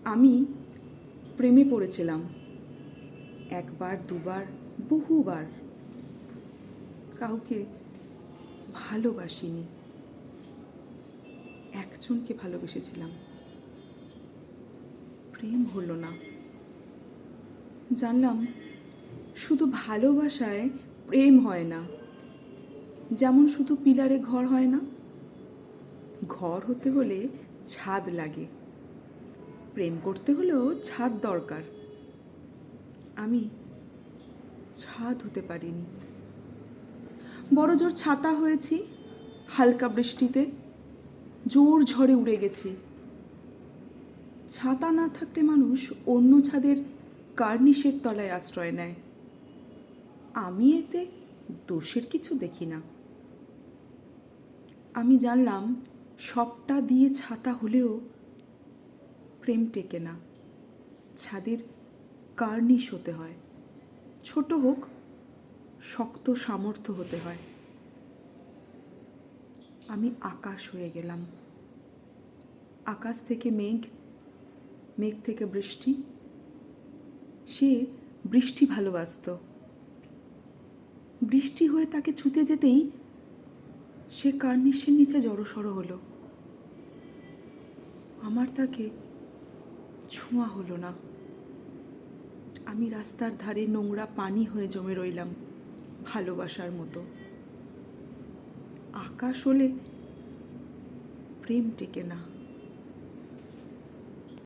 আমি প্রেমে পড়েছিলাম, একবার দুবার বহুবার। কাউকে ভালোবাসিনি, একজনকে ভালোবেসেছিলাম। প্রেম হলো না। জানলাম শুধু ভালোবাসায় প্রেম হয় না। যেমন শুধু পিলারে ঘর হয় না, ঘর হতে হলে ছাদ লাগে, প্রেম করতে হলেও ছাদ দরকার। আমি ছাদ হতে পারিনি। বড় জোর ছাতা হয়েছি, হালকা বৃষ্টিতে জোর ঝড়ে উড়ে গেছি। ছাতা না থাকলে মানুষ অন্য ছাদের কার্নিশের তলায় আশ্রয় নেয়। আমি এতে দোষের কিছু দেখি না। আমি জানলাম সবটা দিয়ে ছাতা হলেও প্রেম টেকে না। ছাদের কার্নিশ হতে হয়, ছোট হোক, শক্ত সামর্থ্য হতে হয়। আমি আকাশ হয়ে গেলাম। আকাশ থেকে মেঘ, মেঘ থেকে বৃষ্টি। সে বৃষ্টি ভালোবাসত। বৃষ্টি হয়ে তাকে ছুতে যেতেই সে কার্নিশের নিচে জড়সড় হলো। আমার তাকে ছোঁয়া হলো না। আমি রাস্তার ধারে নোংরা পানি হয়ে জমে রইলাম, ভালোবাসার মতো। আকাশ হলে প্রেম টেকে না।